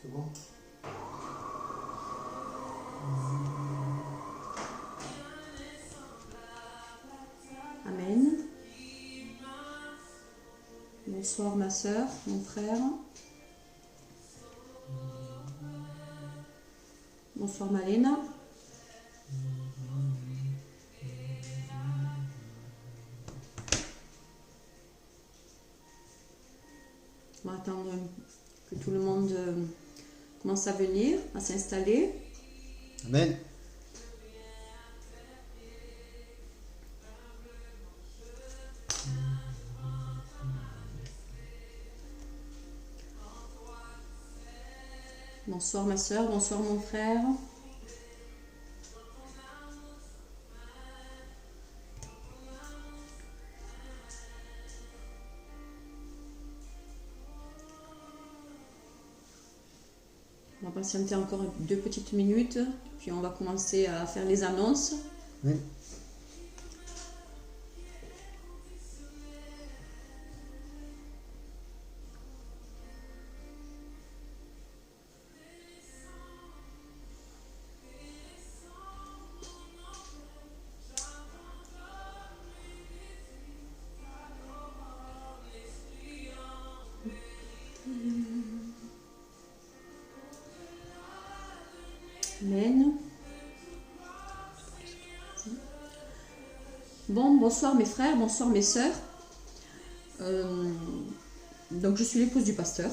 C'est bon? Amen. Bonsoir ma soeur, mon frère. Bonsoir Malena. On va attendre que tout le monde commence à venir, à s'installer. Amen. Bonsoir ma soeur, bonsoir mon frère. On va patienter encore 2 petites minutes, puis on va commencer à faire les annonces. Amen. Amen. Bon, bonsoir mes frères, bonsoir mes sœurs. Donc je suis l'épouse du pasteur,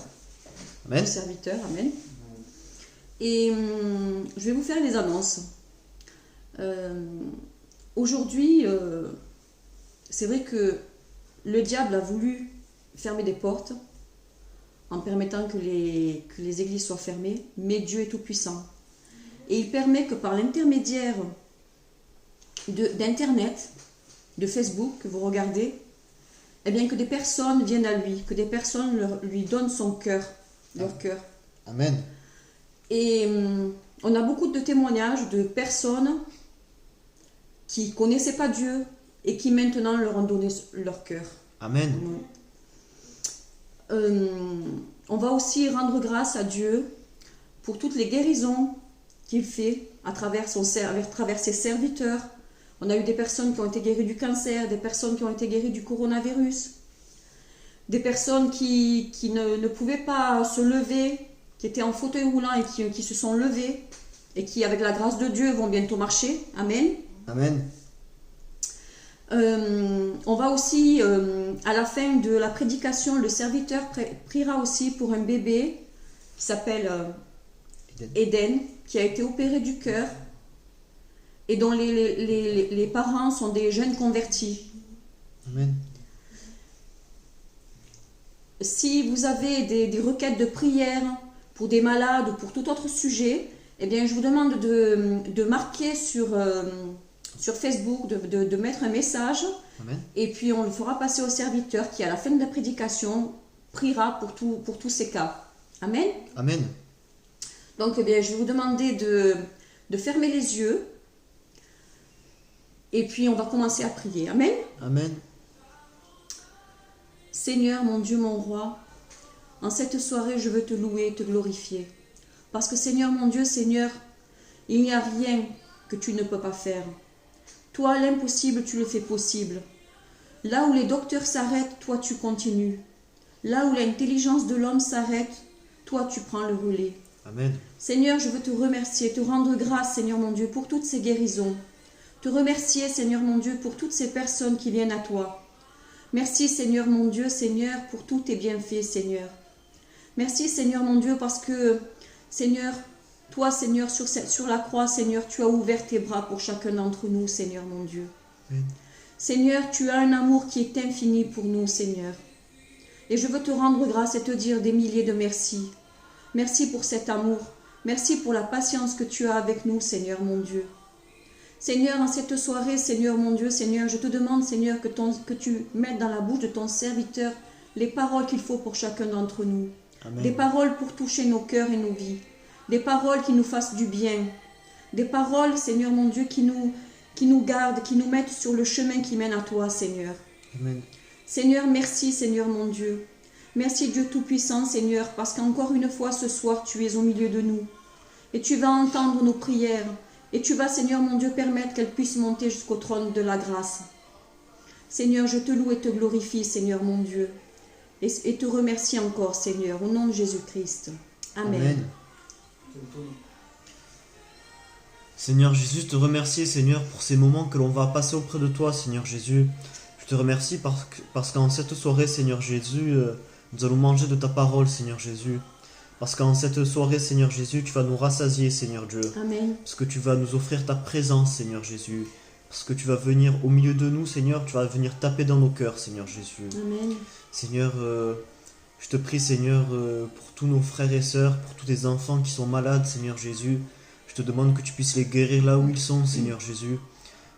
Amen. le serviteur, amen. Et je vais vous faire les annonces. Aujourd'hui, c'est vrai que le diable a voulu fermer des portes en permettant que les églises soient fermées, mais Dieu est tout-puissant. Et il permet que par l'intermédiaire d'Internet, de Facebook que vous regardez, eh bien que des personnes viennent à lui, que des personnes lui donnent son cœur, leur cœur. Amen. Et on a beaucoup de témoignages de personnes qui ne connaissaient pas Dieu et qui maintenant leur ont donné leur cœur. Amen. On va aussi rendre grâce à Dieu pour toutes les guérisons qu'il fait à travers ses serviteurs. On a eu des personnes qui ont été guéries du cancer, des personnes qui ont été guéries du coronavirus, des personnes qui ne pouvaient pas se lever, qui étaient en fauteuil roulant et qui se sont levées et qui, avec la grâce de Dieu, vont bientôt marcher. Amen. Amen. On va aussi, à la fin de la prédication, le serviteur priera aussi pour un bébé qui s'appelle Eden, qui a été opéré du cœur et dont les parents sont des jeunes convertis. Amen. Si vous avez des requêtes de prière pour des malades ou pour tout autre sujet, eh bien, je vous demande de marquer sur Facebook, de mettre un message. Amen. Et puis on le fera passer au serviteur qui, à la fin de la prédication, priera pour tous ces cas. Amen. Amen. Donc, eh bien, je vais vous demander de fermer les yeux. Et puis, on va commencer à prier. Amen. Amen. Seigneur, mon Dieu, mon roi, en cette soirée, je veux te louer et te glorifier. Parce que, Seigneur, mon Dieu, Seigneur, il n'y a rien que tu ne peux pas faire. Toi, l'impossible, tu le fais possible. Là où les docteurs s'arrêtent, toi, tu continues. Là où l'intelligence de l'homme s'arrête, toi, tu prends le relais. Amen. Seigneur, je veux te remercier, te rendre grâce, Seigneur mon Dieu, pour toutes ces guérisons. Te remercier, Seigneur mon Dieu, pour toutes ces personnes qui viennent à toi. Merci, Seigneur mon Dieu, Seigneur, pour tous tes bienfaits, Seigneur. Merci, Seigneur mon Dieu, parce que, Seigneur, toi, Seigneur, sur la croix, Seigneur, tu as ouvert tes bras pour chacun d'entre nous, Seigneur mon Dieu. Amen. Seigneur, tu as un amour qui est infini pour nous, Seigneur. Et je veux te rendre grâce et te dire des milliers de merci. Merci pour cet amour. Merci pour la patience que tu as avec nous, Seigneur mon Dieu. Seigneur, en cette soirée, Seigneur mon Dieu, Seigneur, je te demande, Seigneur, que tu mettes dans la bouche de ton serviteur les paroles qu'il faut pour chacun d'entre nous. Amen. Des paroles pour toucher nos cœurs et nos vies. Des paroles qui nous fassent du bien. Des paroles, Seigneur mon Dieu, qui nous gardent, qui nous mettent sur le chemin qui mène à toi, Seigneur. Amen. Seigneur, merci, Seigneur mon Dieu. Merci Dieu Tout-Puissant, Seigneur, parce qu'encore une fois ce soir, tu es au milieu de nous. Et tu vas entendre nos prières. Et tu vas, Seigneur mon Dieu, permettre qu'elles puissent monter jusqu'au trône de la grâce. Seigneur, je te loue et te glorifie, Seigneur mon Dieu. Et te remercie encore, Seigneur, au nom de Jésus-Christ. Amen. Amen. Seigneur Jésus, je te remercie, Seigneur, pour ces moments que l'on va passer auprès de toi, Seigneur Jésus. Je te remercie parce qu'en cette soirée, Seigneur Jésus, nous allons manger de ta parole, Seigneur Jésus. Parce qu'en cette soirée, Seigneur Jésus, tu vas nous rassasier, Seigneur Dieu. Amen. Parce que tu vas nous offrir ta présence, Seigneur Jésus. Parce que tu vas venir au milieu de nous, Seigneur. Tu vas venir taper dans nos cœurs, Seigneur Jésus. Amen. Seigneur, je te prie, Seigneur, pour tous nos frères et sœurs, pour tous tes enfants qui sont malades, Seigneur Jésus. Je te demande que tu puisses les guérir là où ils sont, Seigneur Jésus.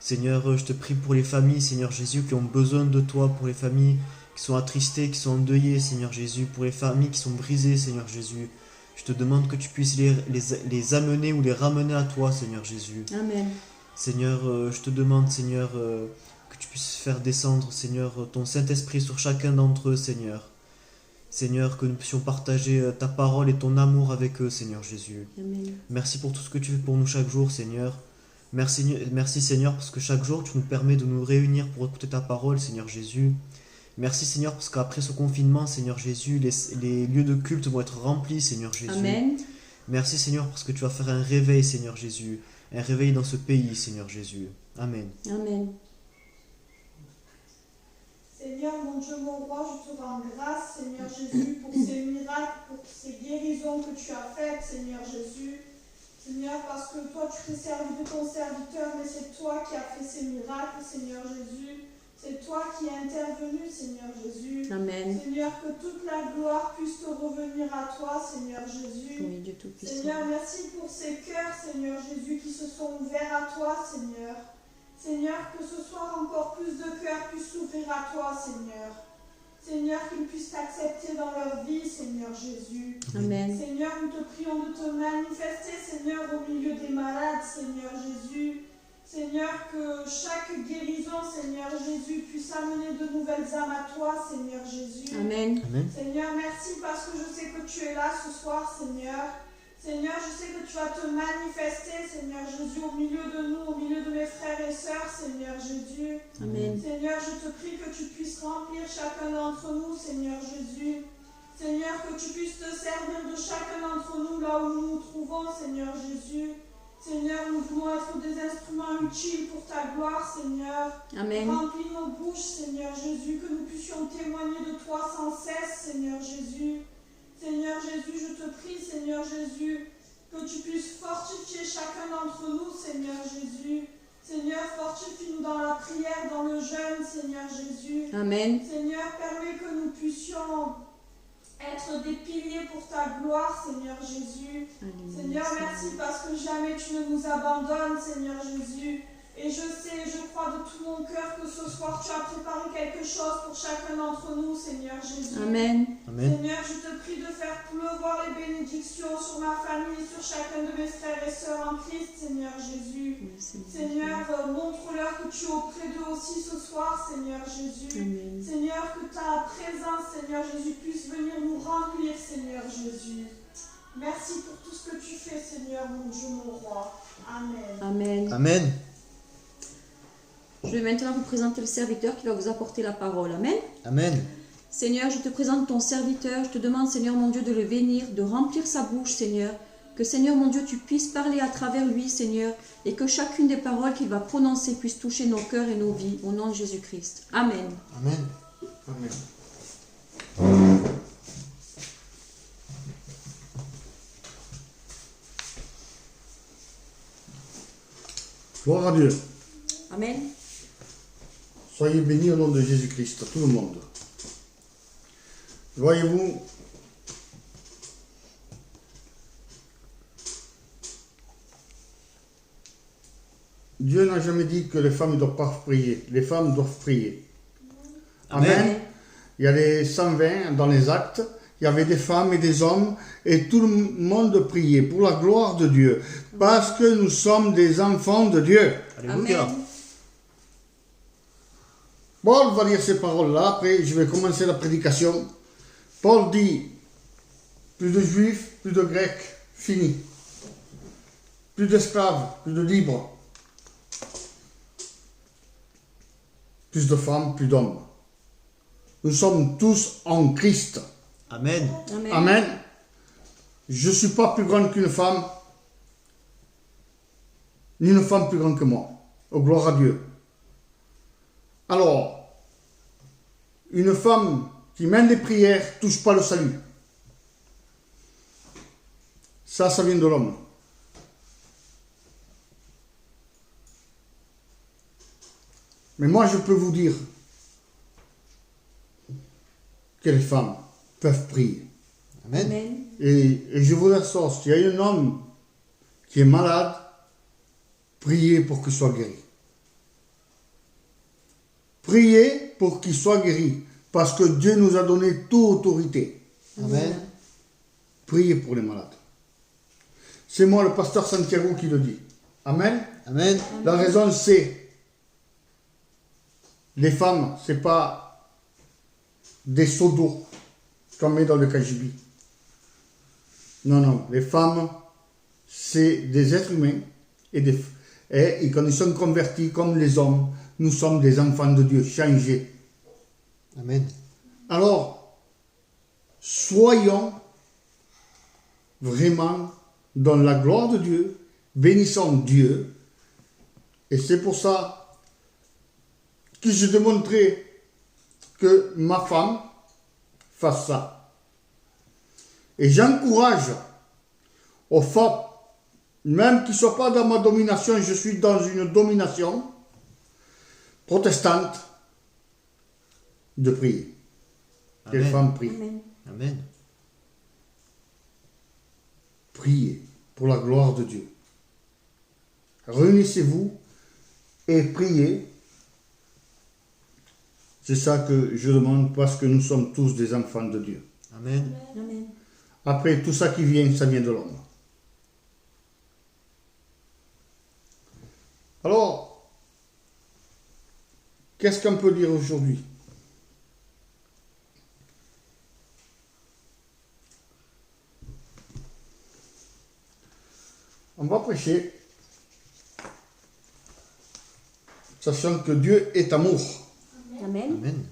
Seigneur, je te prie pour les familles, Seigneur Jésus, qui ont besoin de toi, pour les familles qui sont attristées, qui sont endeuillées, Seigneur Jésus, pour les familles qui sont brisées, Seigneur Jésus. Je te demande que tu puisses les amener ou les ramener à toi, Seigneur Jésus. Amen. Seigneur, je te demande, Seigneur, que tu puisses faire descendre, Seigneur, ton Saint-Esprit sur chacun d'entre eux, Seigneur. Seigneur, que nous puissions partager ta parole et ton amour avec eux, Seigneur Jésus. Amen. Merci pour tout ce que tu fais pour nous chaque jour, Seigneur. Merci, Seigneur, parce que chaque jour, tu nous permets de nous réunir pour écouter ta parole, Seigneur Jésus. Merci, Seigneur, parce qu'après ce confinement, Seigneur Jésus, les lieux de culte vont être remplis, Seigneur Jésus. Amen. Merci, Seigneur, parce que tu vas faire un réveil, Seigneur Jésus. Un réveil dans ce pays, Seigneur Jésus. Amen. Amen. Seigneur, mon Dieu, mon roi, je te rends grâce, Seigneur Jésus, pour ces miracles, pour ces guérisons que tu as faites, Seigneur Jésus. Seigneur, parce que toi, tu t'es servi de ton serviteur, mais c'est toi qui as fait ces miracles, Seigneur Jésus. C'est toi qui es intervenu, Seigneur Jésus. Amen. Seigneur, que toute la gloire puisse te revenir à toi, Seigneur Jésus. Oui, Dieu Tout-Puissant. Seigneur, merci pour ces cœurs, Seigneur Jésus, qui se sont ouverts à toi, Seigneur. Seigneur, que ce soir encore plus de cœurs puissent s'ouvrir à toi, Seigneur. Seigneur, qu'ils puissent t'accepter dans leur vie, Seigneur Jésus. Amen. Seigneur, nous te prions de te manifester, Seigneur, au milieu des malades, Seigneur Jésus. Seigneur, que chaque guérison, Seigneur Jésus, puisse amener de nouvelles âmes à toi, Seigneur Jésus. Amen. Amen. Seigneur, merci parce que je sais que tu es là ce soir, Seigneur. Seigneur, je sais que tu vas te manifester, Seigneur Jésus, au milieu de nous, au milieu de mes frères et sœurs, Seigneur Jésus. Amen. Seigneur, je te prie que tu puisses remplir chacun d'entre nous, Seigneur Jésus. Seigneur, que tu puisses te servir de chacun d'entre nous là où nous nous trouvons, Seigneur Jésus. Seigneur, nous voulons être des instruments utiles pour ta gloire, Seigneur. Amen. Remplis nos bouches, Seigneur Jésus, que nous puissions témoigner de toi sans cesse, Seigneur Jésus. Seigneur Jésus, je te prie, Seigneur Jésus, que tu puisses fortifier chacun d'entre nous, Seigneur Jésus. Seigneur, fortifie-nous dans la prière, dans le jeûne, Seigneur Jésus. Amen. Seigneur, permets que nous puissions être des piliers pour ta gloire, Seigneur Jésus. Alléluia. Seigneur, merci parce que jamais tu ne nous abandonnes, Seigneur Jésus. Et je sais, je crois de tout mon cœur que ce soir tu as préparé quelque chose pour chacun d'entre nous, Seigneur Jésus. Amen. Amen. Seigneur, je te prie de faire pleuvoir les bénédictions sur ma famille et sur chacun de mes frères et sœurs en Christ, Seigneur Jésus. Oui, Seigneur, montre-leur que tu es auprès d'eux aussi ce soir, Seigneur Jésus. Amen. Seigneur, que ta présence, Seigneur Jésus, puisse venir nous remplir, Seigneur Jésus. Merci pour tout ce que tu fais, Seigneur, mon Dieu, mon roi. Amen. Amen. Amen. Je vais maintenant vous présenter le serviteur qui va vous apporter la parole. Amen. Amen. Seigneur, je te présente ton serviteur. Je te demande, Seigneur mon Dieu, de le bénir, de remplir sa bouche, Seigneur. Que, Seigneur mon Dieu, tu puisses parler à travers lui, Seigneur, et que chacune des paroles qu'il va prononcer puisse toucher nos cœurs et nos vies. Au nom de Jésus-Christ. Amen. Amen. Amen. Gloire à Dieu. Amen. Soyez bénis au nom de Jésus-Christ, tout le monde. Voyez-vous, Dieu n'a jamais dit que les femmes ne doivent pas prier. Les femmes doivent prier. Amen. Il y a les 120 dans les actes. Il y avait des femmes et des hommes et tout le monde priait pour la gloire de Dieu. Parce que nous sommes des enfants de Dieu. Alléluia. Amen. Paul va lire ces paroles-là. Après, je vais commencer la prédication. Paul dit, plus de juifs, plus de grecs, fini. Plus d'esclaves, plus de libres. Plus de femmes, plus d'hommes. Nous sommes tous en Christ. Amen. Amen. Amen. Je ne suis pas plus grande qu'une femme, ni une femme plus grande que moi. Oh, gloire à Dieu. Alors, une femme qui mène des prières ne touche pas le salut. Ça vient de l'homme. Mais moi, je peux vous dire que les femmes peuvent prier. Amen. Amen. Et je vous assure, s'il y a un homme qui est malade, priez pour qu'il soit guéri. Priez pour qu'il soit guéri, parce que Dieu nous a donné toute autorité. Amen. Priez pour les malades. C'est moi, le pasteur Santiago, qui le dit. Amen. Amen. La raison, c'est les femmes, c'est pas des seaux d'eau qu'on met dans le cagibi. Non, non, les femmes, c'est des êtres humains et quand ils sont convertis comme les hommes, nous sommes des enfants de Dieu, changés. Amen. Alors, soyons vraiment dans la gloire de Dieu, bénissons Dieu, et c'est pour ça que je démontrerai que ma femme fasse ça. Et j'encourage aux femmes, même qui ne soient pas dans ma domination, je suis dans une domination protestante, de prier. Que les Amen. femmes prient. Amen. Amen. Priez pour la gloire de Dieu. Réunissez-vous et priez. C'est ça que je demande parce que nous sommes tous des enfants de Dieu. Amen. Amen. Après, tout ça qui vient, ça vient de l'homme. Alors, qu'est-ce qu'on peut dire aujourd'hui? On va prêcher, sachant que Dieu est amour. Amen. Amen.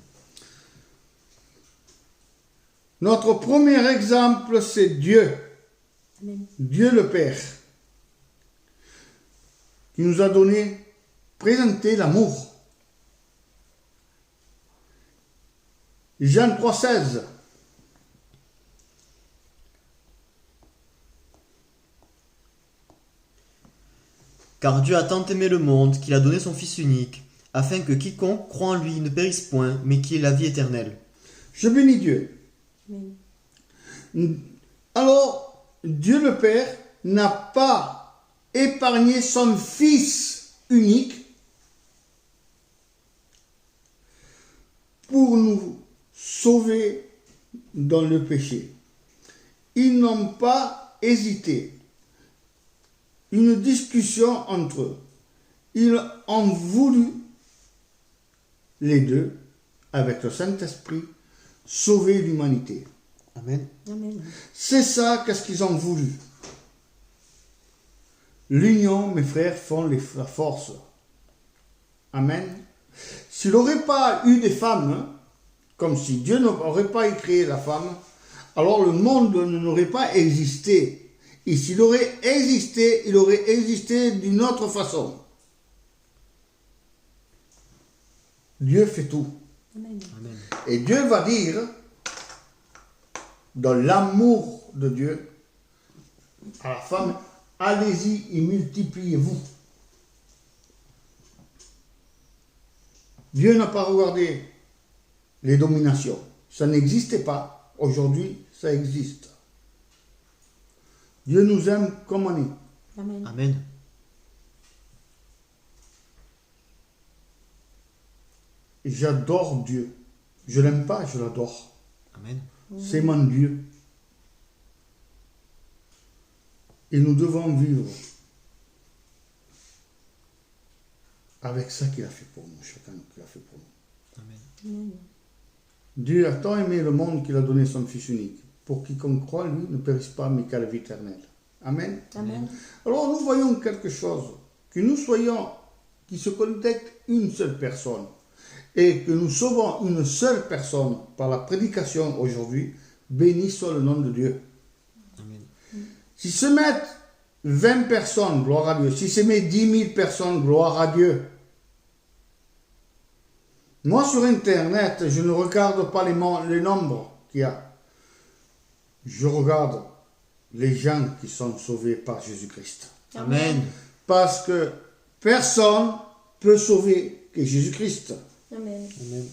Notre premier exemple, c'est Dieu. Amen. Dieu le Père, qui nous a présenté l'amour. Jean 3,16. Car Dieu a tant aimé le monde qu'il a donné son Fils unique, afin que quiconque croit en lui ne périsse point, mais qu'il ait la vie éternelle. Je bénis Dieu. Amen. Alors, Dieu le Père n'a pas épargné son Fils unique pour nous sauver dans le péché. Ils n'ont pas hésité. Une discussion entre eux. Ils ont voulu, les deux, avec le Saint-Esprit, sauver l'humanité. Amen. Amen. C'est ça qu'est-ce qu'ils ont voulu. L'union, mes frères, font la force. Amen. S'il n'aurait pas eu des femmes, hein, comme si Dieu n'aurait pas créé la femme, alors le monde n'aurait pas existé. Et s'il aurait existé, il aurait existé d'une autre façon. Dieu fait tout. Amen. Amen. Et Dieu va dire, dans l'amour de Dieu, à la femme, allez-y et multipliez-vous. Dieu n'a pas regardé les dominations. Ça n'existait pas. Aujourd'hui, ça existe. Dieu nous aime comme on est. Amen. Amen. J'adore Dieu. Je l'aime pas, je l'adore. Amen. C'est mon Dieu. Et nous devons vivre avec ça qu'il a fait pour nous, chacun qu'il a fait pour nous. Amen. Amen. Dieu a tant aimé le monde qu'il a donné son Fils unique, pour quiconque croit, lui, ne périsse pas, mais qu'à la vie éternelle. Amen. Amen. Alors nous voyons quelque chose, que nous soyons, qui se connecte une seule personne, et que nous sauvons une seule personne par la prédication aujourd'hui, béni soit le nom de Dieu. Amen. Si se mettent 20 personnes, gloire à Dieu. Si se met 10 000 personnes, gloire à Dieu. Moi, sur Internet, je ne regarde pas les nombres qu'il y a. Je regarde les gens qui sont sauvés par Jésus-Christ. Amen. Parce que personne peut sauver que Jésus-Christ. Amen. Amen.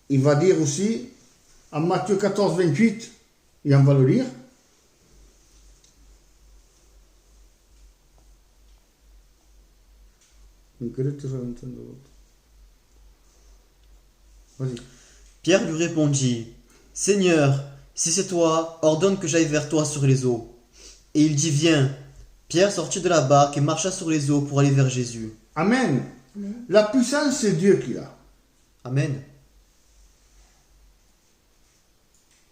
Il va dire aussi, en Matthieu 14, 28, et on va le lire. Vas-y. Pierre lui répondit, Seigneur, si c'est toi, ordonne que j'aille vers toi sur les eaux. Et il dit, viens. Pierre sortit de la barque et marcha sur les eaux pour aller vers Jésus. Amen. Amen. La puissance, c'est Dieu qui l'a. Amen.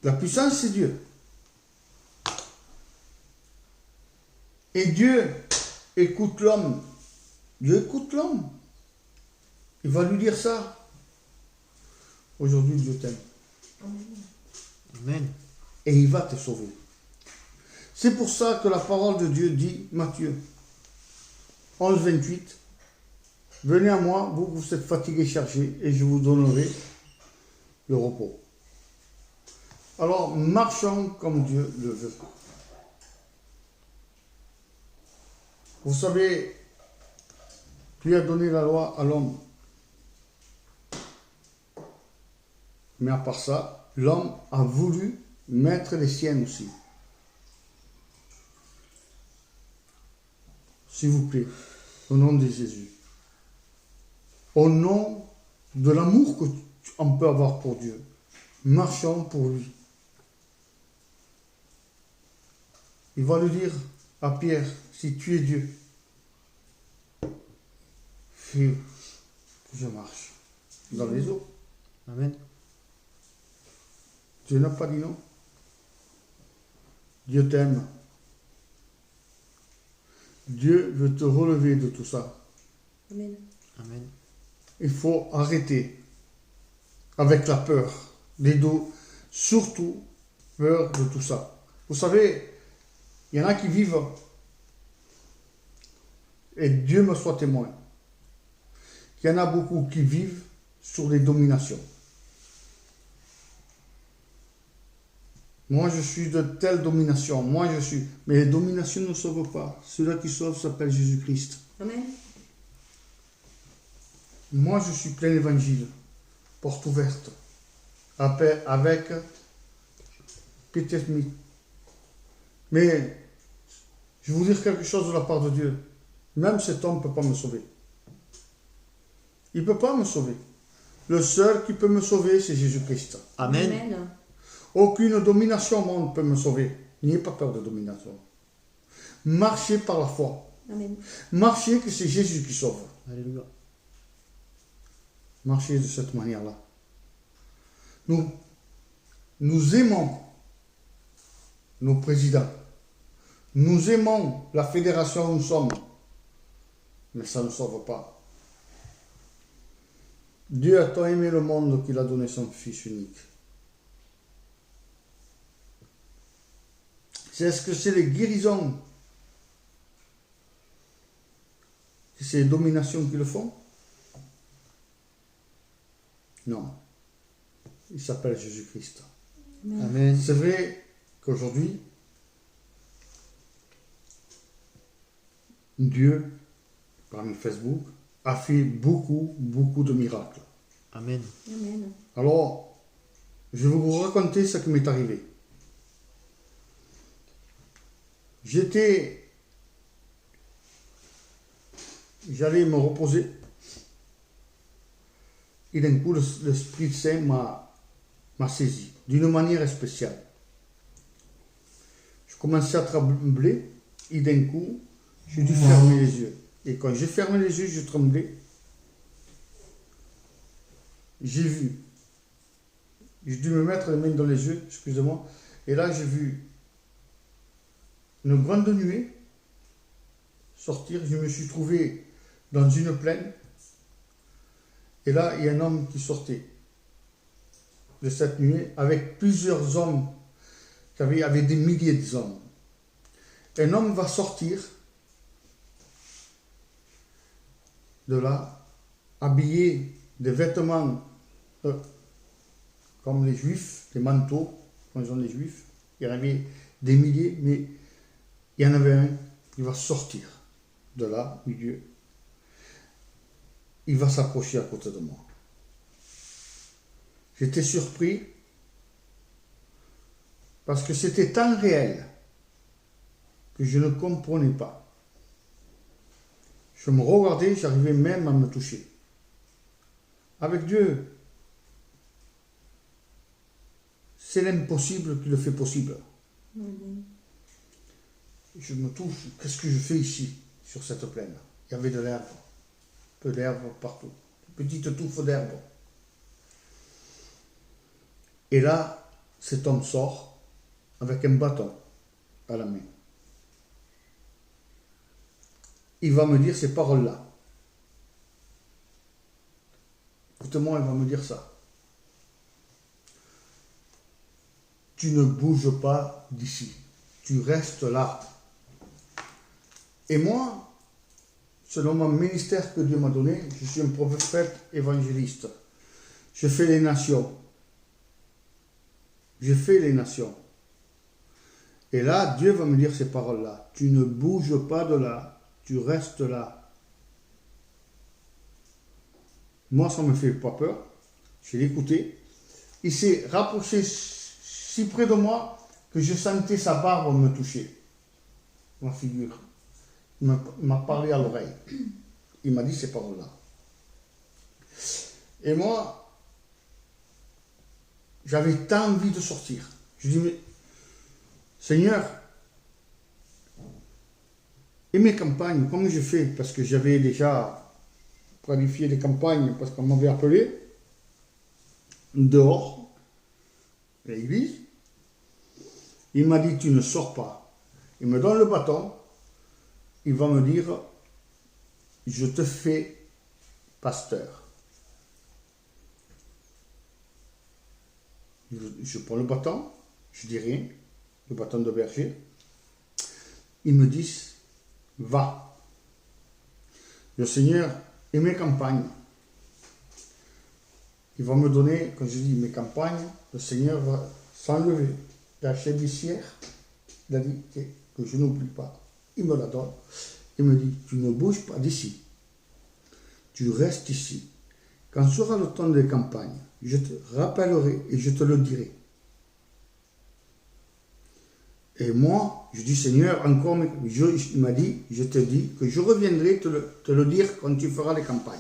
La puissance, c'est Dieu. Et Dieu écoute l'homme. Dieu écoute l'homme. Il va lui dire ça. Aujourd'hui, Dieu t'aime. Amen. Et il va te sauver. C'est pour ça que la parole de Dieu dit, Matthieu 11, 28, venez à moi, vous êtes fatigués, chargés, et je vous donnerai le repos. Alors, marchons comme Dieu le veut. Vous savez, Dieu a donné la loi à l'homme. Mais à part ça, l'homme a voulu mettre les siennes aussi. S'il vous plaît, au nom de Jésus, au nom de l'amour qu'on peut avoir pour Dieu, marchons pour lui. Il va lui dire à Pierre, si tu es Dieu, fais que je marche dans les eaux. Amen. Dieu n'a pas dit non. Dieu t'aime. Dieu veut te relever de tout ça. Amen. Amen. Il faut arrêter avec la peur, les dos, surtout peur de tout ça. Vous savez, il y en a qui vivent, et Dieu me soit témoin, il y en a beaucoup qui vivent sur les dominations. Moi, je suis de telle domination. Moi, je suis... Mais les dominations ne sauvent pas. Celui-là qui sauve s'appelle Jésus-Christ. Amen. Moi, je suis plein d'évangile. Porte ouverte. Avec Peter Smith. Mais, je vais vous dire quelque chose de la part de Dieu. Même cet homme ne peut pas me sauver. Il ne peut pas me sauver. Le seul qui peut me sauver, c'est Jésus-Christ. Amen. Amen. Aucune domination au monde ne peut me sauver. N'ayez pas peur de domination. Marchez par la foi. Amen. Marchez que c'est Jésus qui sauve. Alléluia. Marchez de cette manière-là. Nous aimons nos présidents. Nous aimons la fédération où nous sommes. Mais ça ne sauve pas. Dieu a tant aimé le monde qu'il a donné son Fils unique. Est-ce que c'est les guérisons? C'est les dominations qui le font? Non. Il s'appelle Jésus-Christ. Amen. C'est vrai qu'aujourd'hui, Dieu, parmi Facebook, a fait beaucoup de miracles. Amen. Amen. Alors, je vais vous raconter ce qui m'est arrivé. J'allais me reposer et d'un coup l'Esprit Saint m'a saisi d'une manière spéciale. Je commençais à trembler et d'un coup j'ai dû fermer les yeux. Et quand j'ai fermé les yeux, je tremblais. J'ai vu J'ai dû me mettre les mains dans les yeux, excusez-moi. Et là, j'ai vu une grande nuée sortir. Je me suis trouvé dans une plaine. Et là, il y a un homme qui sortait de cette nuée avec plusieurs hommes, avec des milliers d'hommes. Un homme va sortir de là, habillé de vêtements comme les juifs, des manteaux, comme ils ont les juifs. Il y en avait des milliers, mais il y en avait un qui va sortir de là, milieu. Il va s'approcher à côté de moi. J'étais surpris parce que c'était tant réel que je ne comprenais pas. Je me regardais, j'arrivais même à me toucher. Avec Dieu, c'est l'impossible qui le fait possible. Je me touche, qu'est-ce que je fais ici, sur cette plaine? Il y avait de l'herbe, peu d'herbe partout, petite touffe d'herbe. Et là, cet homme sort avec un bâton à la main. Il va me dire ces paroles-là. Écoutez-moi, il va me dire ça. Tu ne bouges pas d'ici. Tu restes là. Et moi, selon mon ministère que Dieu m'a donné, je suis un prophète évangéliste. Je fais les nations. Je fais les nations. Et là, Dieu va me dire ces paroles-là. Tu ne bouges pas de là. Tu restes là. Moi, ça ne me fait pas peur. Je l'ai écouté. Il s'est rapproché si près de moi que je sentais sa barbe me toucher. Ma figure. Il m'a parlé à l'oreille. Il m'a dit ces paroles-là. Et moi, j'avais tant envie de sortir. Je dis, mais Seigneur, et mes campagnes, comment je fais? Parce que j'avais déjà planifié les campagnes, parce qu'on m'avait appelé dehors, à l'église. Il m'a dit, tu ne sors pas. Il me donne le bâton. Il va me dire, je te fais pasteur. Je prends le bâton, je dis rien, le bâton de berger. Ils me disent, va. Le Seigneur et mes campagnes. Il va me donner, quand je dis mes campagnes, le Seigneur va s'enlever la chébissière. Il a dit que je n'oublie pas. Il me la donne. Il me dit, tu ne bouges pas d'ici. Tu restes ici. Quand sera le temps des campagnes, je te rappellerai et je te le dirai. Et moi, je dis, Seigneur, encore, il m'a dit, je te dis que je reviendrai te le dire quand tu feras les campagnes.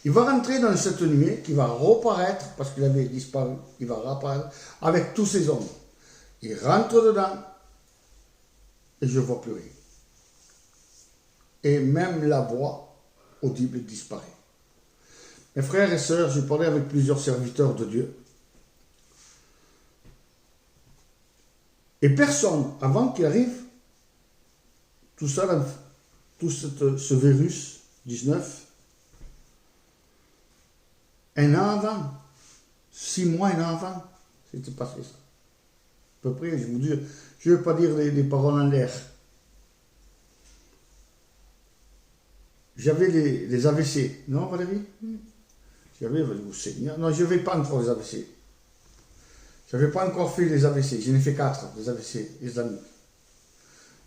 Il va rentrer dans cette nuée qui va reparaître, parce qu'il avait disparu, il va reparaître avec tous ses hommes. Il rentre dedans et je ne vois plus rien. Et même la voix audible disparaît. Mes frères et sœurs, j'ai parlé avec plusieurs serviteurs de Dieu. Et personne, avant qu'il arrive, tout ça, tout ce virus 19, un an avant, 6 mois, un an avant, c'était passé ça. À peu près, je vous dis, je ne veux pas dire des paroles en l'air. J'avais les AVC, non Valérie? J'avais, non, je ne vais pas encore les AVC. Je n'avais pas encore fait les AVC, j'en ai fait 4, les AVC islamiques.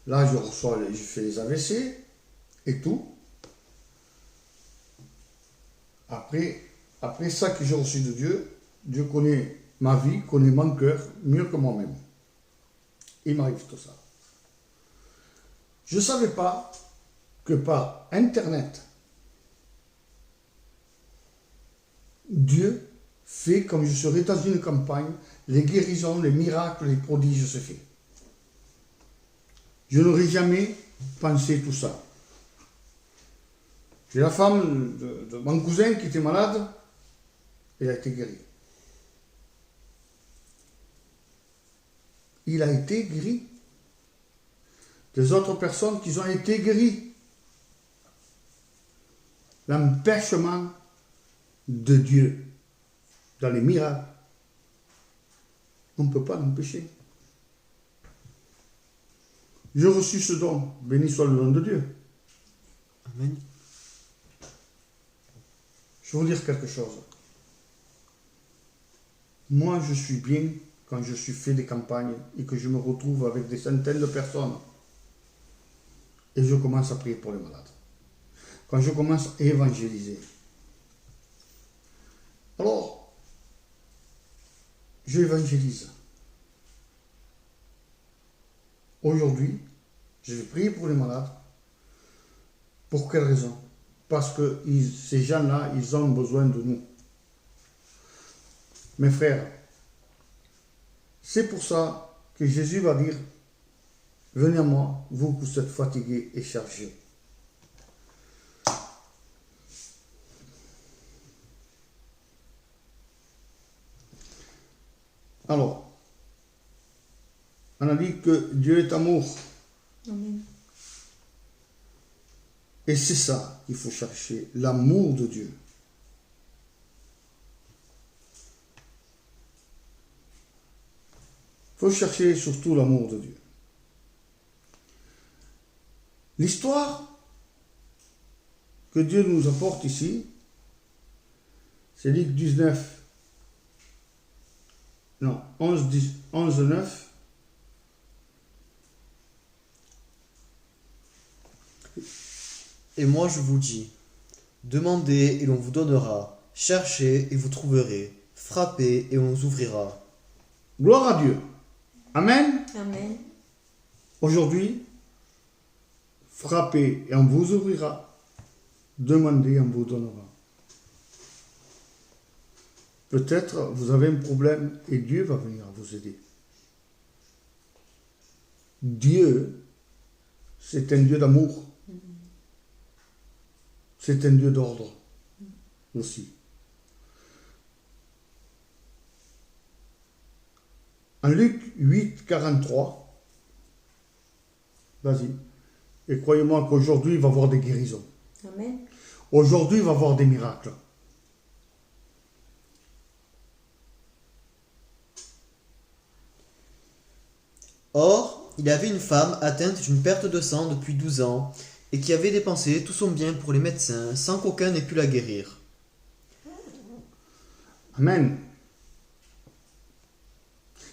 Là, je fais les AVC et tout. Après ça que j'ai reçu de Dieu, Dieu connaît ma vie, connaît mon cœur mieux que moi-même. Il m'arrive tout ça. Je ne savais pas que par Internet, Dieu fait comme je serais dans une campagne, les guérisons, les miracles, les prodiges se font. Je n'aurais jamais pensé tout ça. J'ai la femme de mon cousin qui était malade, elle a été guérie. il a été guéri. Des autres personnes qui ont été guéries. L'empêchement de Dieu dans les miracles, on ne peut pas l'empêcher. J'ai reçu ce don, béni soit le nom de Dieu. Amen. Je vais vous dire quelque chose. Moi, je suis bien quand je suis fait des campagnes et que je me retrouve avec des centaines de personnes et je commence à prier pour les malades. Quand je commence à évangéliser. Alors, j'évangélise. Aujourd'hui, je vais prier pour les malades. Pour quelle raison? Parce que ces gens-là, ils ont besoin de nous. Mes frères, c'est pour ça que Jésus va dire, venez à moi, vous qui êtes fatigués et chargés. Alors, on a dit que Dieu est amour. Amen. Et c'est ça qu'il faut chercher, l'amour de Dieu. Il faut chercher surtout l'amour de Dieu. L'histoire que Dieu nous apporte ici, c'est Luc 19, non, 11, 9. Et moi je vous dis, demandez et l'on vous donnera, cherchez et vous trouverez, frappez et on vous ouvrira. Gloire à Dieu. Amen. Amen. Aujourd'hui, frappez et on vous ouvrira. Demandez et on vous donnera. Peut-être vous avez un problème et Dieu va venir vous aider. Dieu, c'est un Dieu d'amour. C'est un Dieu d'ordre aussi. En Luc 8, 43, vas-y, et croyez-moi qu'aujourd'hui, il va y avoir des guérisons. Amen. Aujourd'hui, il va y avoir des miracles. Or, il y avait une femme atteinte d'une perte de sang depuis 12 ans, et qui avait dépensé tout son bien pour les médecins, sans qu'aucun n'ait pu la guérir. Amen.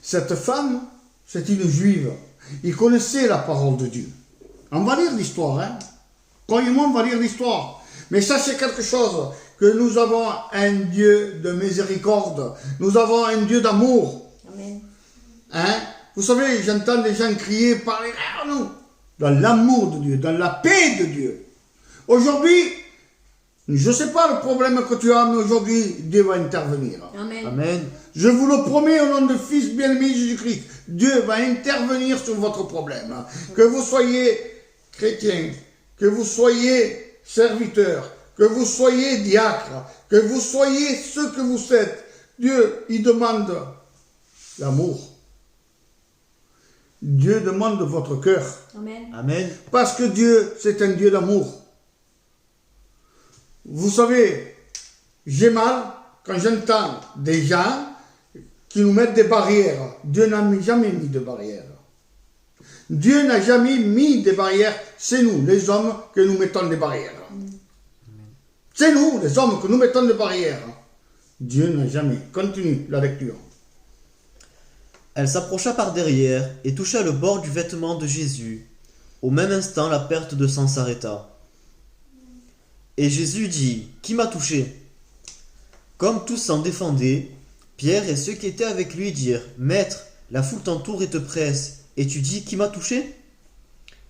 Cette femme, c'est une juive. Il connaissait la parole de Dieu. On va lire l'histoire, hein. Croyez-moi, on va lire l'histoire. Mais ça, c'est quelque chose que nous avons un Dieu de miséricorde. Nous avons un Dieu d'amour. Amen. Hein? Vous savez, j'entends des gens crier, parler, non, dans l'amour de Dieu, dans la paix de Dieu. Aujourd'hui, je ne sais pas le problème que tu as, mais aujourd'hui, Dieu va intervenir. Amen. Amen. Je vous le promets au nom de Fils bien-aimé Jésus-Christ. Dieu va intervenir sur votre problème. Que vous soyez chrétien, que vous soyez serviteur, que vous soyez diacre, que vous soyez ce que vous êtes. Dieu, il demande l'amour. Dieu demande votre cœur. Amen. Amen. Parce que Dieu, c'est un Dieu d'amour. Vous savez, j'ai mal quand j'entends des gens qui nous mettent des barrières. Dieu n'a jamais mis de barrières. Dieu n'a jamais mis des barrières. C'est nous, les hommes, que nous mettons des barrières. C'est nous, les hommes, que nous mettons des barrières. Dieu n'a jamais. Continue la lecture. Elle s'approcha par derrière et toucha le bord du vêtement de Jésus. Au même instant, la perte de sang s'arrêta. Et Jésus dit, « Qui m'a touché ?» Comme tous s'en défendaient, Pierre et ceux qui étaient avec lui dirent, « Maître, la foule t'entoure et te presse, et tu dis, qui m'a touché ?»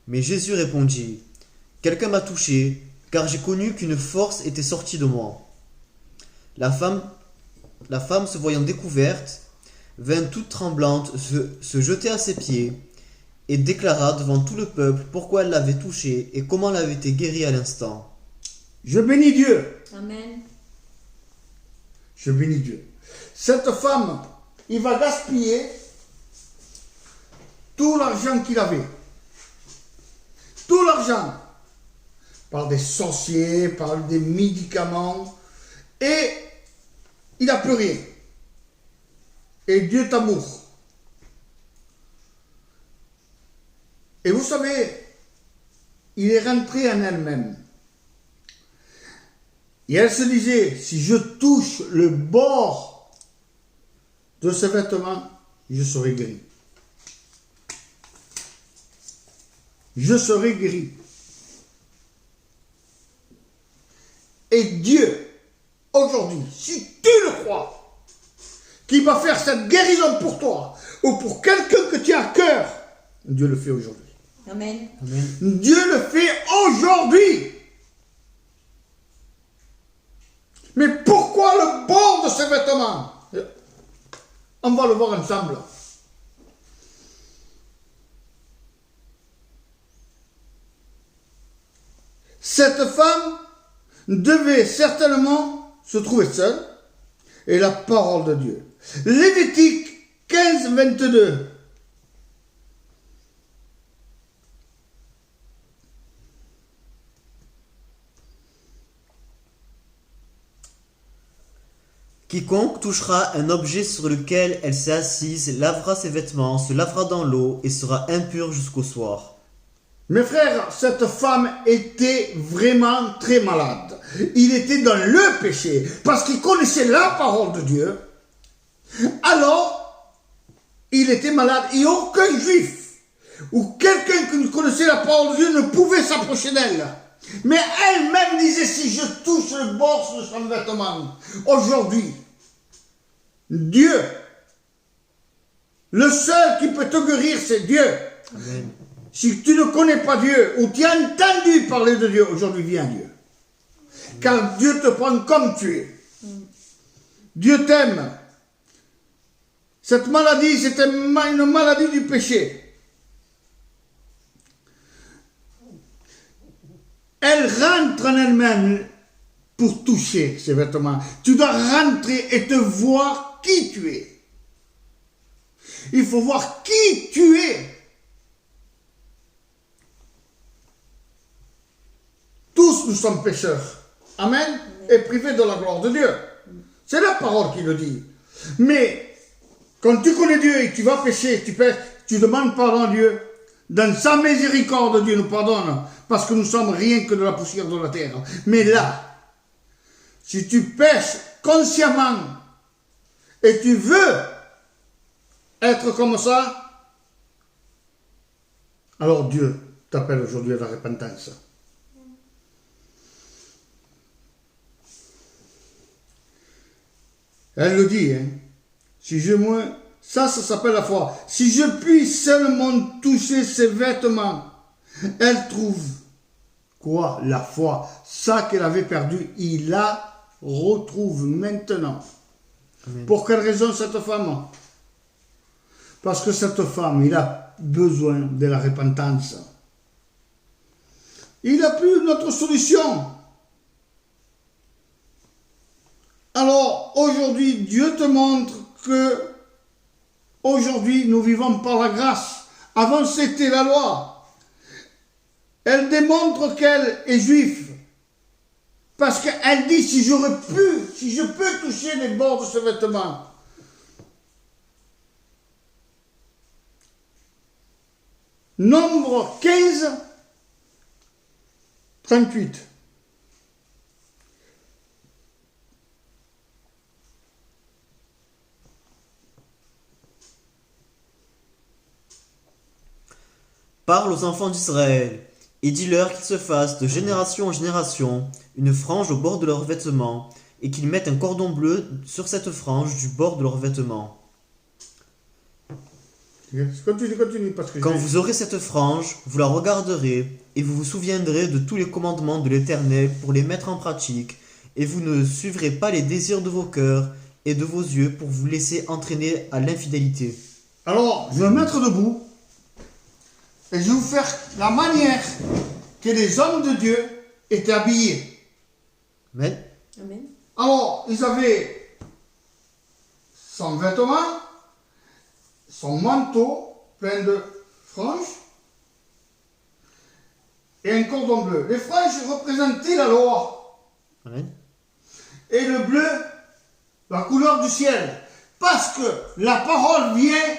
Mais Jésus répondit, « Quelqu'un m'a touché, car j'ai connu qu'une force était sortie de moi. » La femme, se voyant découverte, vint toute tremblante se jeter à ses pieds, et déclara devant tout le peuple pourquoi elle l'avait touché et comment elle avait été guérie à l'instant. Je bénis Dieu. Amen. Je bénis Dieu. Cette femme, il va gaspiller tout l'argent qu'il avait. Tout l'argent. Par des sorciers, par des médicaments. Et il n'a plus rien. Et Dieu t'amoure. Et vous savez, il est rentré en elle-même. Et elle se disait, si je touche le bord de ses vêtements, je serai guéri. Je serai guéri. Et Dieu, aujourd'hui, si tu le crois, qu'il va faire cette guérison pour toi, ou pour quelqu'un que tu as à cœur, Dieu le fait aujourd'hui. Amen. Amen. Dieu le fait aujourd'hui. Mais pourquoi le bord de ses vêtements? On va le voir ensemble. Cette femme devait certainement se trouver seule et la parole de Dieu. Lévitique 15, 22. Quiconque touchera un objet sur lequel elle s'est assise lavera ses vêtements, se lavera dans l'eau et sera impur jusqu'au soir. Mes frères, cette femme était vraiment très malade. Il était dans le péché parce qu'il connaissait la parole de Dieu. Alors, il était malade et aucun juif ou quelqu'un qui connaissait la parole de Dieu ne pouvait s'approcher d'elle. Mais elle-même disait, si je touche le bord de son vêtement, aujourd'hui, Dieu, le seul qui peut te guérir, c'est Dieu. Amen. Si tu ne connais pas Dieu, ou tu as entendu parler de Dieu, aujourd'hui viens à Dieu. Car Dieu te prend comme tu es. Dieu t'aime. Cette maladie, c'était une maladie du péché. Elle rentre en elle-même pour toucher ses vêtements. Tu dois rentrer et te voir qui tu es. Il faut voir qui tu es. Tous nous sommes pécheurs. Amen. Et privés de la gloire de Dieu. C'est la parole qui le dit. Mais quand tu connais Dieu et tu vas pécher, tu pêches, tu demandes pardon à Dieu. Dans sa miséricorde, Dieu nous pardonne. Parce que nous sommes rien que de la poussière de la terre. Mais là, si tu pêches consciemment et tu veux être comme ça, alors Dieu t'appelle aujourd'hui à la repentance. Elle le dit, hein. Si je me... Ça s'appelle la foi. Si je puis seulement toucher ses vêtements, elle trouve quoi? La foi. Ça qu'elle avait perdu, il la retrouve maintenant. Amen. Pour quelle raison cette femme? Parce que cette femme, il a besoin de la repentance. Il n'a plus une autre solution. Alors, aujourd'hui, Dieu te montre que aujourd'hui, nous vivons par la grâce. Avant, c'était la loi. Elle démontre qu'elle est juive. Parce qu'elle dit, si je peux toucher les bords de ce vêtement. Nombre 15, 38. Parle aux enfants d'Israël, et dis-leur qu'ils se fassent de génération en génération une frange au bord de leurs vêtements, et qu'ils mettent un cordon bleu sur cette frange du bord de leurs vêtements. Continue, parce que Quand vous aurez cette frange, vous la regarderez, et vous vous souviendrez de tous les commandements de l'Éternel pour les mettre en pratique, et vous ne suivrez pas les désirs de vos cœurs et de vos yeux pour vous laisser entraîner à l'infidélité. Alors, je vais me mettre debout. Et je vais vous faire la manière que les hommes de Dieu étaient habillés. Amen. Amen. Alors, ils avaient son vêtement, son manteau plein de franges et un cordon bleu. Les franges représentaient la loi. Amen. Et le bleu, la couleur du ciel. Parce que la parole vient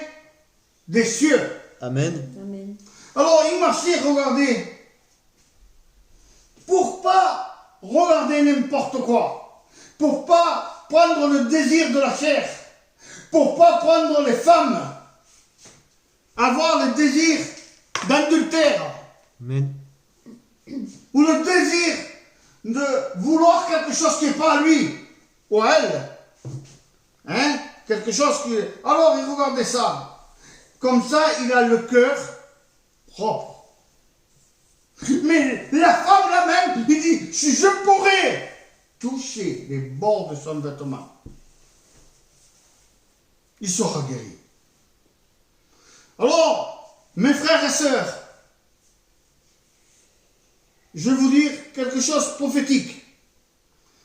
des cieux. Amen. Amen. Alors il marchait, regardez, pour pas regarder n'importe quoi, pour pas prendre le désir de la chair, pour pas prendre les femmes, avoir le désir d'adultère, Amen. ou le désir de vouloir quelque chose qui n'est pas à lui, ou à elle. Hein? Quelque chose qui... Alors il regardait ça. Comme ça, il a le cœur propre. Mais la femme là-même, il dit, si je pourrais toucher les bords de son vêtement, il sera guéri. Alors, mes frères et sœurs, je vais vous dire quelque chose de prophétique.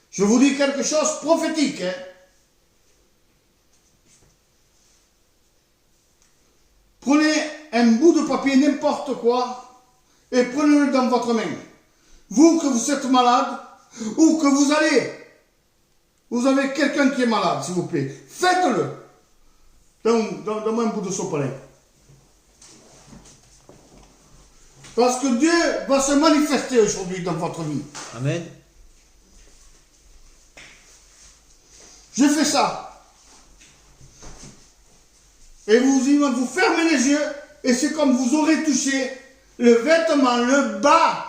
Je vous dis quelque chose de prophétique. Hein. Prenez un bout de papier, n'importe quoi, et prenez-le dans votre main. Vous, que vous êtes malade, ou que vous avez quelqu'un qui est malade, s'il vous plaît, faites-le. Donne-moi un bout de sopalin. Parce que Dieu va se manifester aujourd'hui dans votre vie. Amen. Je fais ça. Et vous fermez les yeux, et c'est comme vous aurez touché le vêtement, le bas,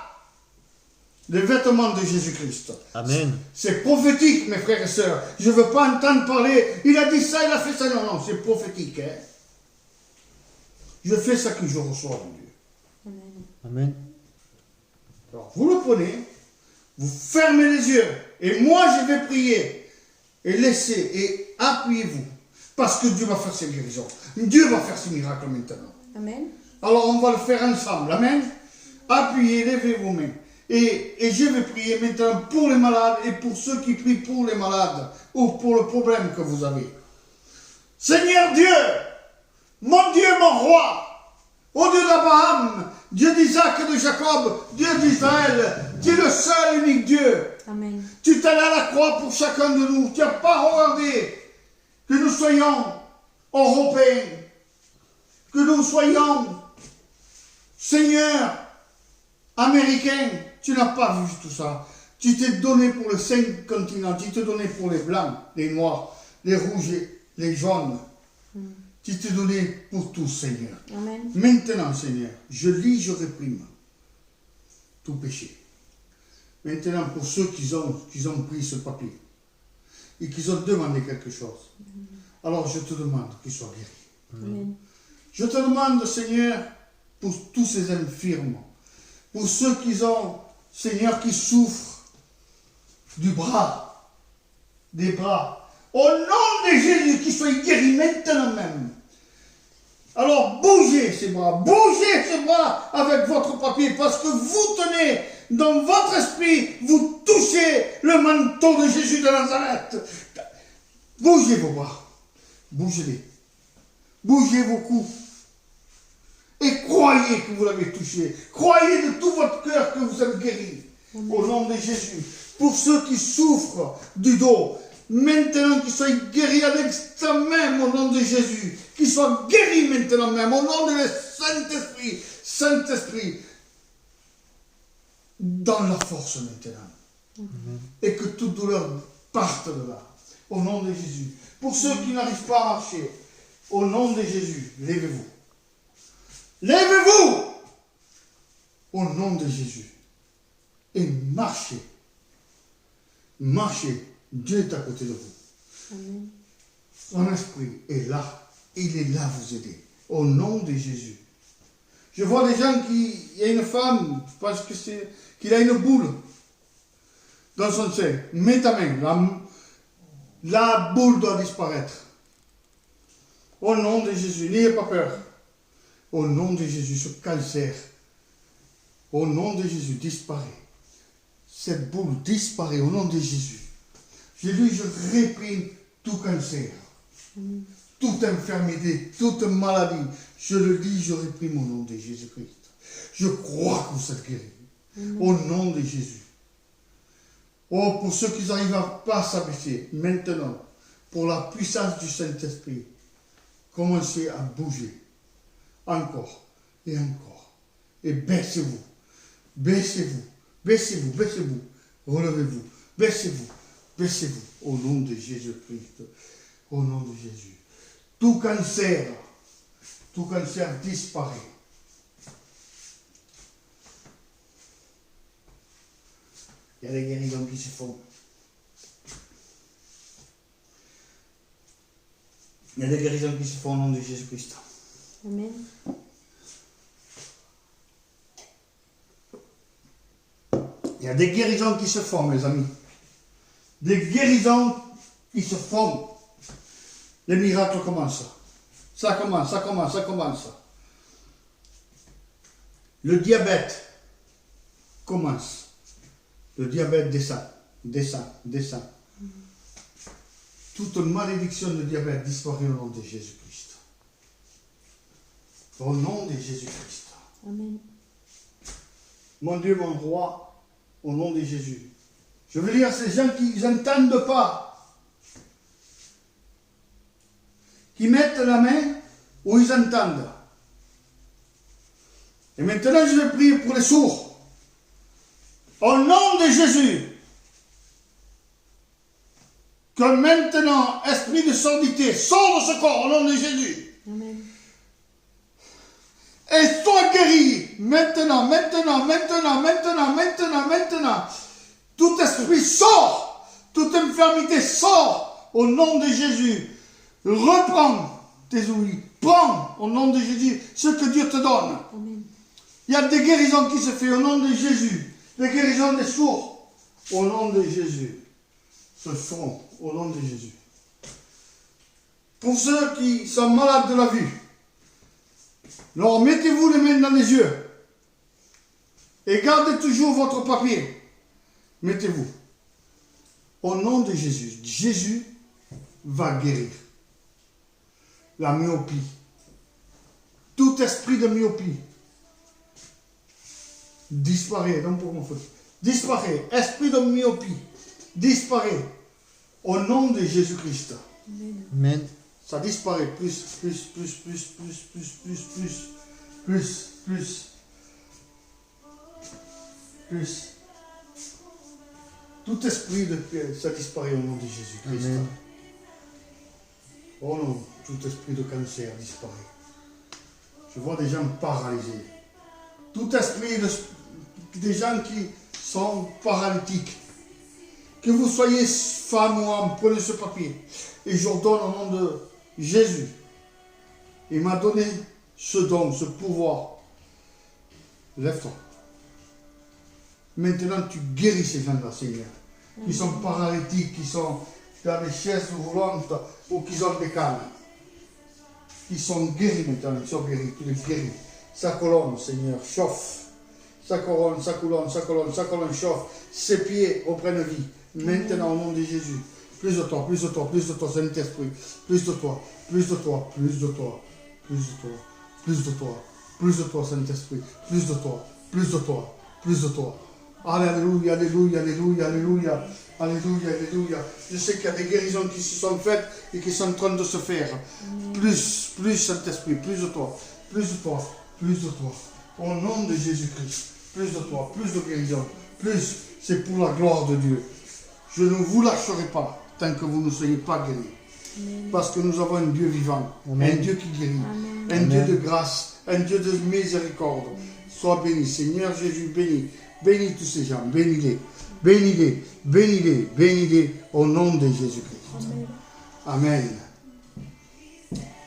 le vêtement de Jésus-Christ. Amen. C'est prophétique, mes frères et sœurs. Je ne veux pas entendre parler, il a dit ça, il a fait ça. Non, non, c'est prophétique. Hein? Je fais ça que je reçois de Dieu. Amen. Amen. Alors, vous le prenez, vous fermez les yeux, et moi je vais prier, et laissez, et appuyez-vous, parce que Dieu va faire ses guérisons. Dieu va faire ses miracles maintenant. Amen. Alors on va le faire ensemble. Amen. Appuyez, levez vos mains. Et je vais prier maintenant pour les malades et pour ceux qui prient pour les malades ou pour le problème que vous avez. Seigneur Dieu, mon Dieu, mon roi, ô Dieu d'Abraham, Dieu d'Isaac et de Jacob, Dieu d'Israël, tu es le seul unique Dieu. Amen. Tu t'es allé à la croix pour chacun de nous. Tu n'as pas regardé que nous soyons européens, que nous soyons, Seigneur, américains. Tu n'as pas vu tout ça. Tu t'es donné pour les 5 continents. Tu t'es donné pour les blancs, les noirs, les rouges, les jaunes. Tu t'es donné pour tous, Seigneur. Amen. Maintenant, Seigneur, je lis, je réprime tout péché. Maintenant, pour ceux qui ont pris ce papier et qui ont demandé quelque chose, alors je te demande qu'ils soient guéris. Amen. Je te demande, Seigneur, pour tous ces infirmes, pour ceux qui ont, Seigneur, qui souffrent du bras, des bras, au nom de Jésus, qu'ils soient guéris maintenant même. Alors bougez ces bras avec votre papier, parce que vous tenez dans votre esprit, vous touchez le manteau de Jésus de Nazareth. Bougez vos bras, bougez-les, bougez vos coups. Et croyez que vous l'avez touché. Croyez de tout votre cœur que vous êtes guéri. Au nom de Jésus. Pour ceux qui souffrent du dos, maintenant qu'ils soient guéris à l'instant même au nom de Jésus. Qu'ils soient guéris maintenant même au nom de Saint-Esprit. Saint-Esprit. Dans la force maintenant. Et que toute douleur parte de là. Au nom de Jésus. Pour ceux qui n'arrivent pas à marcher, au nom de Jésus, levez-vous. Levez-vous au nom de Jésus et marchez. Marchez. Dieu est à côté de vous. Amen. Son esprit est là. Il est là vous aider. Au nom de Jésus. Je vois des gens il y a une femme, je pense que qu'il a une boule dans son sein. Mets ta main. La boule doit disparaître. Au nom de Jésus. N'ayez pas peur. Au nom de Jésus, ce cancer, au nom de Jésus, disparaît. Cette boule disparaît au nom de Jésus. Je réprime tout cancer, toute infirmité, toute maladie. Je le dis, je réprime au nom de Jésus-Christ. Je crois que vous êtes guéris. Au nom de Jésus. Oh, pour ceux qui n'arrivent pas à s'abaisser, maintenant, pour la puissance du Saint-Esprit, commencez à bouger. Encore et encore. Et baissez-vous. Baissez-vous. Baissez-vous. Baissez-vous. Relevez-vous. Baissez-vous. Baissez-vous. Au nom de Jésus-Christ. Au nom de Jésus. Tout cancer disparaît. Il y a des guérisons qui se font. Il y a des guérisons qui se font au nom de Jésus-Christ. Amen. Il y a des guérisons qui se font, mes amis. Des guérisons qui se font. Les miracles commencent. Ça commence. Le diabète commence. Le diabète descend. Toute malédiction de diabète disparaît au nom de Jésus-Christ. Au nom de Jésus-Christ. Amen. Mon Dieu, mon roi, au nom de Jésus. Je veux dire à ces gens qui n'entendent pas, qui mettent la main où ils entendent. Et maintenant, je vais prier pour les sourds. Au nom de Jésus, que maintenant, esprit de sordité, sort de ce corps, au nom de Jésus. Amen. Et sois guéri, maintenant. Tout esprit sort, toute infirmité sort, au nom de Jésus. Reprends tes ouïes, prends, au nom de Jésus, ce que Dieu te donne. Amen. Il y a des guérisons qui se font au nom de Jésus. Les guérisons des sourds, au nom de Jésus, se feront au nom de Jésus. Pour ceux qui sont malades de la vue, alors mettez-vous les mains dans les yeux et gardez toujours votre papier. Mettez-vous. Au nom de Jésus, Jésus va guérir la myopie. Tout esprit de myopie disparaît, non pour mon feu. Disparaît, esprit de myopie, disparaît au nom de Jésus-Christ. Amen. Ça disparaît, plus. Tout esprit de paix, ça disparaît au nom de Jésus-Christ. Amen. Oh non, tout esprit de cancer disparaît. Je vois des gens paralysés. Tout esprit des gens qui sont paralytiques. Que vous soyez femme ou homme, prenez ce papier. Et je ordonne au nom de Jésus. Il m'a donné ce don, ce pouvoir. Lève-toi. Maintenant, tu guéris ces gens-là, Seigneur. Qui sont paralytiques, qui sont dans des chaises roulantes ou qui ont des cannes. Ils sont guéris maintenant, ils sont guéris, tu les guéris. Sa colonne, Seigneur, chauffe. Sa colonne, chauffe. Ses pieds reprennent vie. Maintenant, au nom de Jésus. Plus de toi, Saint-Esprit. Plus de toi, Saint-Esprit. Plus de toi. Alléluia. Je sais qu'il y a des guérisons qui se sont faites et qui sont en train de se faire. Plus Saint-Esprit, plus de toi. Au nom de Jésus-Christ. Plus de toi, plus de guérison. Plus, c'est pour la gloire de Dieu. Je ne vous lâcherai pas tant que vous ne soyez pas guéris. Parce que nous avons un Dieu vivant, Amen. un Dieu qui guérit, un Amen. Dieu de grâce, un Dieu de miséricorde. Sois béni, Seigneur Jésus, béni. Bénis tous ces gens, bénis-les, au nom de Jésus-Christ. Amen.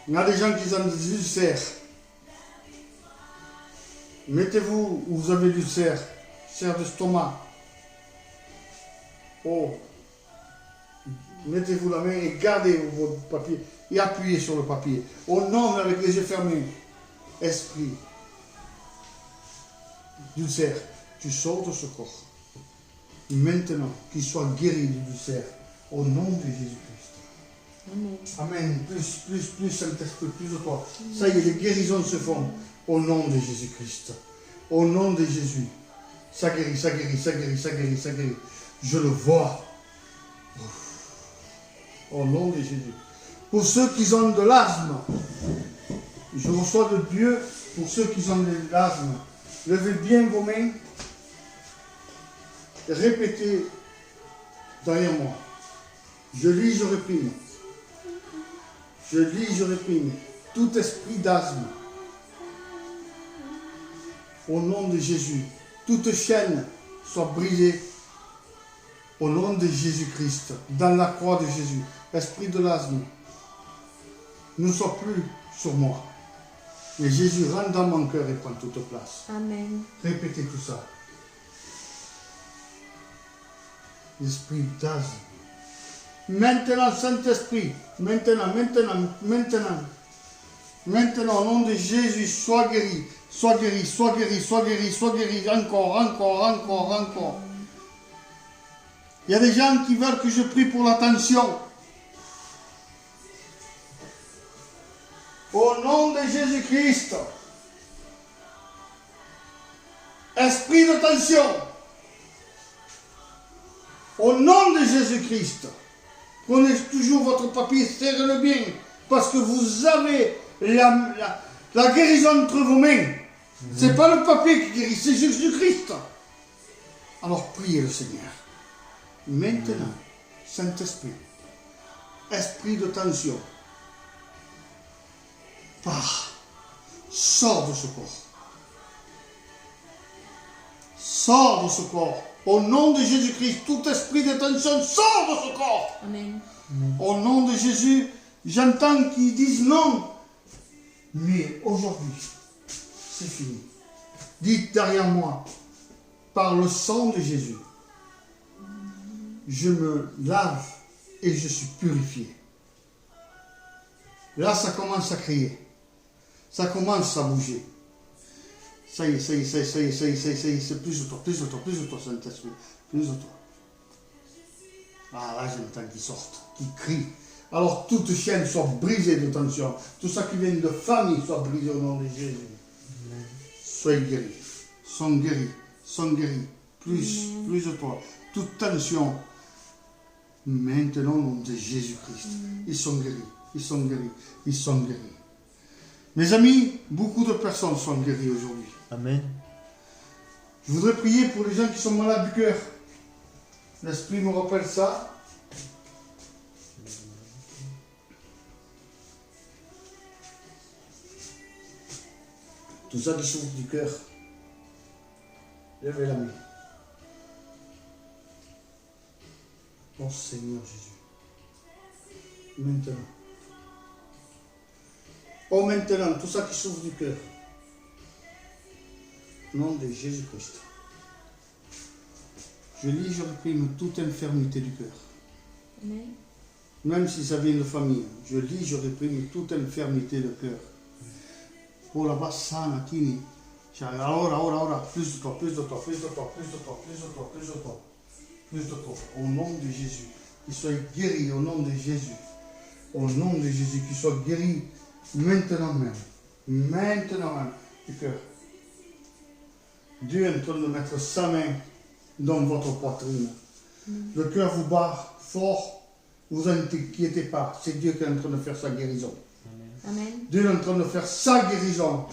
Il y a des gens qui ont des ulcères. Mettez-vous où vous avez l'ulcère, ulcère de stomac. Oh. Mettez-vous la main et gardez votre papier et appuyez sur le papier. Au nom, avec les yeux fermés, esprit d'ulcère, tu sors de ce corps. Maintenant, qu'il soit guéri de l'ulcère, au nom de Jésus-Christ. Amen. Amen. Plus, Saint-Esprit, plus de toi. Ça y est, les guérisons se font au nom de Jésus-Christ. Au nom de Jésus. Ça guérit, ça guérit, ça guérit, ça guérit, ça guérit. Je le vois. Au nom de Jésus. Pour ceux qui ont de l'asthme, je reçois de Dieu pour ceux qui ont de l'asthme. Levez bien vos mains. Répétez derrière moi. Je lis, je réprime. Je lis, je réprime tout esprit d'asthme. Au nom de Jésus, toute chaîne soit brisée. Au nom de Jésus-Christ, dans la croix de Jésus, esprit de l'asthme, ne soit plus sur moi. Mais Jésus rentre dans mon cœur et prend toute place. Amen. Répétez tout ça. L'esprit d'asthme. Maintenant, Saint-Esprit, maintenant, au nom de Jésus, sois guéri, sois guéri, sois guéri, sois guéri, sois guéri, encore. Il y a des gens qui veulent que je prie pour l'attention. Au nom de Jésus-Christ, esprit de tension, au nom de Jésus-Christ, prenez toujours votre papier, serrez-le bien, parce que vous avez la guérison entre vos mains. Ce n'est pas le papier qui guérit, c'est Jésus-Christ. Alors priez le Seigneur. Maintenant, Saint-Esprit, esprit de tension, sors de ce corps. Sors de ce corps. Au nom de Jésus-Christ, tout esprit de tension, sors de ce corps. Amen. Au nom de Jésus, j'entends qu'ils disent non. Mais aujourd'hui, c'est fini. Dites derrière moi, par le sang de Jésus, je me lave et je suis purifié. Là, ça commence à crier. Ça commence à bouger. Ça y est, c'est plus de toi, Saint-Esprit, plus de toi. Ah là, j'entends qu'ils sortent, qu'ils crient. Alors, toute chaîne soit brisée de tension. Tout ça qui vient de famille soit brisé au nom de Jésus. Soyez guéris, sont guéris, plus de toi. Toute tension, maintenant, au nom de Jésus-Christ. Ils sont guéris. Mes amis, beaucoup de personnes sont guéries aujourd'hui. Amen. Je voudrais prier pour les gens qui sont malades du cœur. L'Esprit me rappelle ça. Tout ça qui souffre du cœur. Levez la main. Oh Seigneur Jésus. Maintenant. Oh maintenant, tout ça qui souffre du cœur. Au nom de Jésus-Christ. Je lis, je réprime toute infirmité du cœur. Amen. Même si ça vient de famille. Je lis, je réprime toute infirmité de cœur. Oh la bassana, kini. Ora. Plus de toi. Au nom de Jésus. Qu'il soit guéri au nom de Jésus. Au nom de Jésus, qu'il soit guéri maintenant même du cœur. Dieu est en train de mettre sa main dans votre poitrine. Le cœur vous bat fort, vous inquiétez pas, c'est Dieu qui est en train de faire sa guérison. Amen. Dieu est en train de faire sa guérison,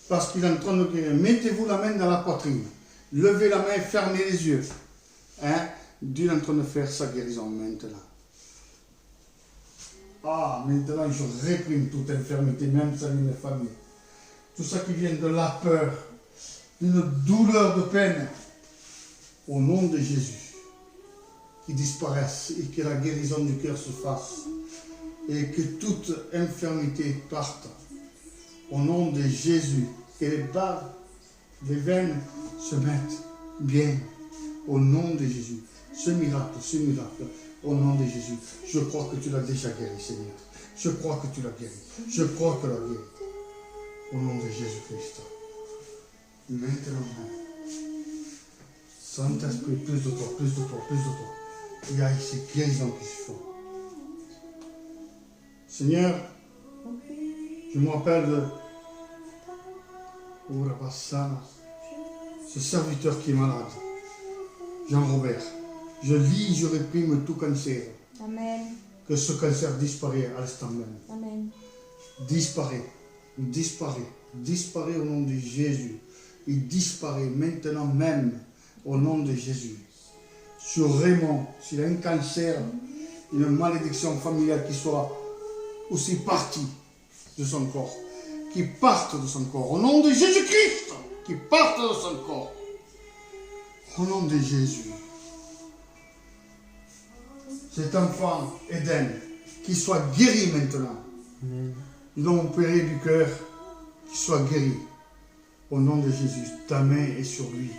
parce qu'il est en train de guérir. Mettez-vous la main dans la poitrine, levez la main, fermez les yeux. Dieu est en train de faire sa guérison maintenant. Maintenant je réprime toute infirmité, même ça vient de famille. Tout ça qui vient de la peur, d'une douleur de peine, au nom de Jésus, qui disparaisse et que la guérison du cœur se fasse et que toute infirmité parte. Au nom de Jésus, que les veines se mettent bien. Au nom de Jésus, ce miracle, au nom de Jésus, je crois que tu l'as déjà guéri, Seigneur. Je crois que tu l'as guéri. Je crois que tu l'as guéri. Au nom de Jésus-Christ. Maintenant, Saint-Esprit, plus de toi. Il y a ici guérison qui se font. Seigneur, je me rappelle de oh, la Bassana, ce serviteur qui est malade, Jean-Robert. Je lis, je réprime tout cancer. Amen. Que ce cancer disparaît à l'instant même. Amen. Disparaît, disparaît, disparaît au nom de Jésus. Il disparaît maintenant même au nom de Jésus. Sur Raymond, s'il a un cancer, une malédiction familiale qui soit aussi partie de son corps, qui parte de son corps, au nom de Jésus-Christ, qui parte de son corps, au nom de Jésus. Cet enfant, Eden, qui soit guéri maintenant. Amen. Nous l'avons opéré du cœur, qu'il soit guéri. Au nom de Jésus, ta main est sur lui.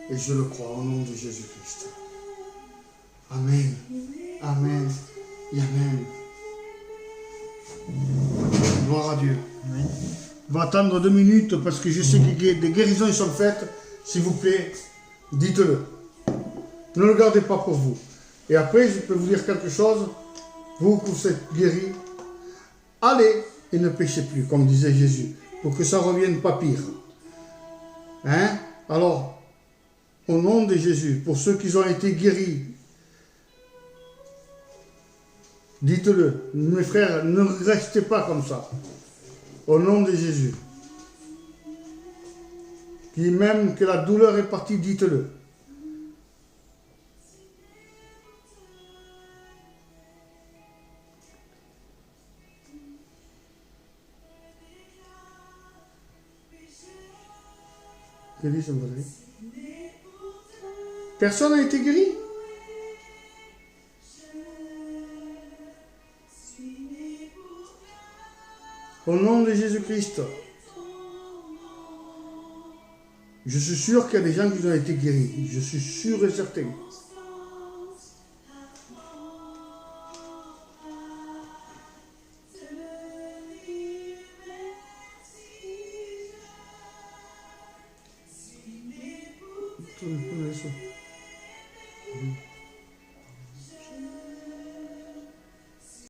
Et je le crois, au nom de Jésus-Christ. Amen. Amen. Et Amen. Gloire à Dieu. Amen. On va attendre 2 minutes parce que je sais que des guérisons sont faites. S'il vous plaît, dites-le. Ne le gardez pas pour vous. Et après, je peux vous dire quelque chose. Vous que vous êtes guéris, allez et ne péchez plus, comme disait Jésus, pour que ça ne revienne pas pire. Hein? Alors, au nom de Jésus, pour ceux qui ont été guéris, dites-le, mes frères, ne restez pas comme ça. Au nom de Jésus. Puis même que la douleur est partie, dites-le. Personne n'a été guéri? Au nom de Jésus-Christ. Je suis sûr qu'il y a des gens qui ont été guéris. Je suis sûr et certain. Tout le monde est